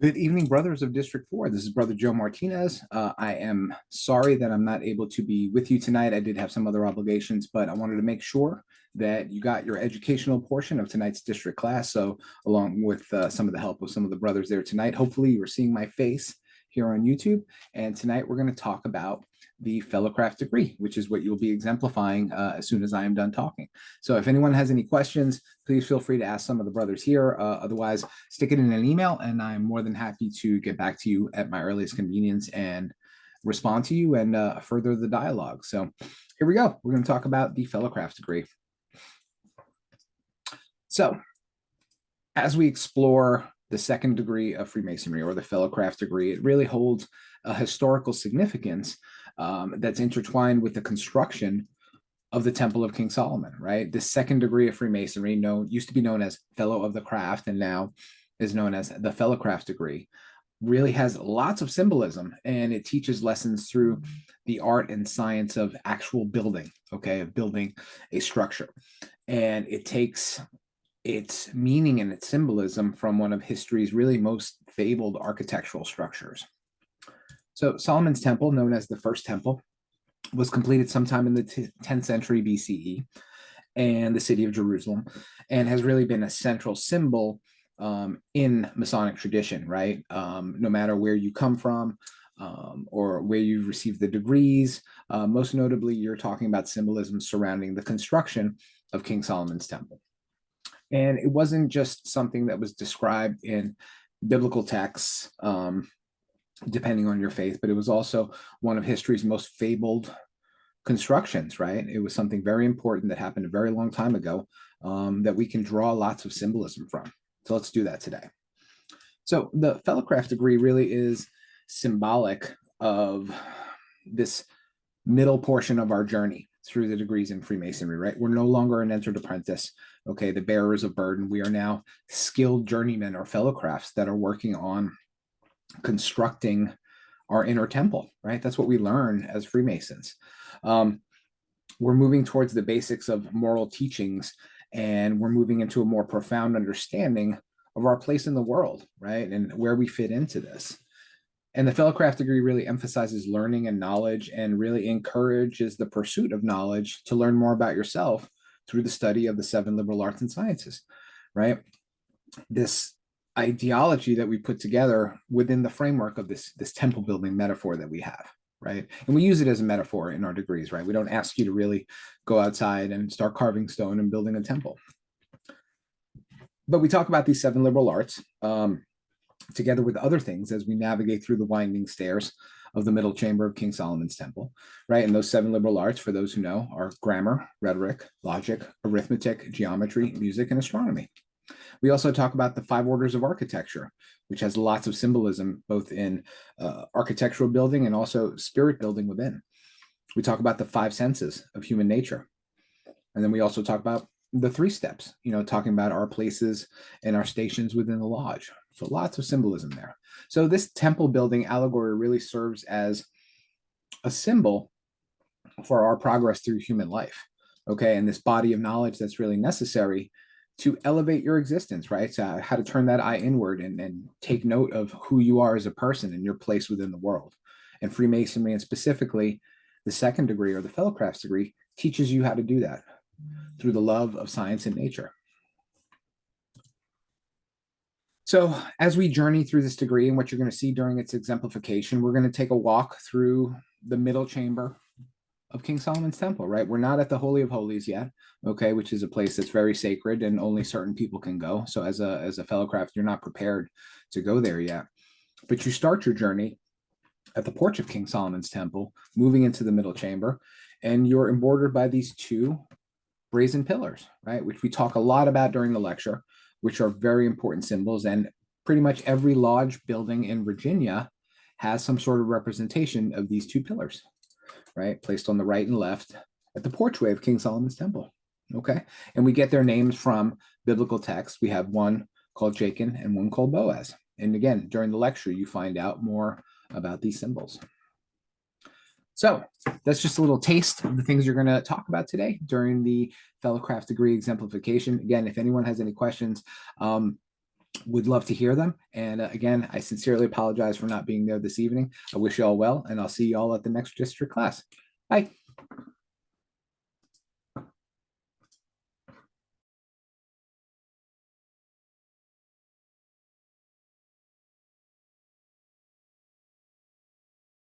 Good evening, brothers of District 4. This is Brother Joe Martinez. I am sorry that I'm not able to be with you tonight. I did have some other obligations, but I wanted to make sure that you got your educational portion of tonight's district class. So, along with some of the help of some of the brothers there tonight, hopefully you were seeing my face here on YouTube. And tonight we're going to talk about the Fellowcraft degree, which is what you'll be exemplifying as soon as I am done talking. So if anyone has any questions, please feel free to ask some of the brothers here. Otherwise, stick it in an email and I'm more than happy to get back to you at my earliest convenience and respond to you and further the dialogue. So here we go. We're going to talk about the Fellowcraft degree. So as we explore the second degree of Freemasonry, or the Fellowcraft degree, it really holds a historical significance that's intertwined with the construction of the Temple of King Solomon, right? The second degree of Freemasonry, used to be known as Fellow of the Craft and now is known as the Fellowcraft degree, really has lots of symbolism, and it teaches lessons through the art and science of actual building, okay, of building a structure. And it takes its meaning and its symbolism from one of history's really most fabled architectural structures. So Solomon's Temple, known as the First Temple, was completed sometime in the 10th century BCE and the city of Jerusalem, and has really been a central symbol in Masonic tradition, right? No matter where you come from or where you received the degrees, most notably, you're talking about symbolism surrounding the construction of King Solomon's Temple. And it wasn't just something that was described in biblical texts, depending on your faith, but it was also one of history's most fabled constructions, right? It was something very important that happened a very long time ago that we can draw lots of symbolism from. So let's do that today. So the Fellowcraft degree really is symbolic of this middle portion of our journey through the degrees in Freemasonry, right? We're no longer an entered apprentice, okay, the bearers of burden. We are now skilled journeymen or Fellowcrafts that are working on constructing our inner temple, right? That's what we learn as Freemasons. We're moving towards the basics of moral teachings, and we're moving into a more profound understanding of our place in the world, right? And where we fit into this. And the Fellowcraft degree really emphasizes learning and knowledge, and really encourages the pursuit of knowledge to learn more about yourself through the study of the 7 liberal arts and sciences, right? This ideology that we put together within the framework of this temple building metaphor that we have, right? And we use it as a metaphor in our degrees, right? We don't ask you to really go outside and start carving stone and building a temple. But we talk about these 7 liberal arts together with other things as we navigate through the winding stairs of the middle chamber of King Solomon's Temple, right? And those 7 liberal arts, for those who know, are grammar, rhetoric, logic, arithmetic, geometry, music, and astronomy. We also talk about the 5 orders of architecture, which has lots of symbolism, both in architectural building and also spirit building within. We talk about the 5 senses of human nature. And then we also talk about the 3 steps, talking about our places and our stations within the lodge. So lots of symbolism there. So this temple building allegory really serves as a symbol for our progress through human life, okay? And this body of knowledge that's really necessary to elevate your existence, right? So how to turn that eye inward and take note of who you are as a person and your place within the world. And Freemasonry, and specifically the second degree or the Fellowcraft degree, teaches you how to do that through the love of science and nature. So as we journey through this degree, and what you're going to see during its exemplification, we're going to take a walk through the middle chamber of King Solomon's Temple, right? We're not at the Holy of Holies yet, okay, which is a place that's very sacred and only certain people can go. So as a Fellowcraft, you're not prepared to go there yet. But you start your journey at the porch of King Solomon's Temple, moving into the middle chamber, and you're embordered by these 2 brazen pillars, right, which we talk a lot about during the lecture, which are very important symbols. And pretty much every lodge building in Virginia has some sort of representation of these 2 pillars, right, placed on the right and left at the porchway of King Solomon's Temple, okay? And we get their names from biblical texts. We have one called Jachin and one called Boaz. And again, during the lecture, you find out more about these symbols. So that's just a little taste of the things you're going to talk about today during the Fellowcraft degree exemplification. Again, if anyone has any questions, Would love to hear them. And again, I sincerely apologize for not being there this evening. I wish you all well, and I'll see you all at the next district class. Bye.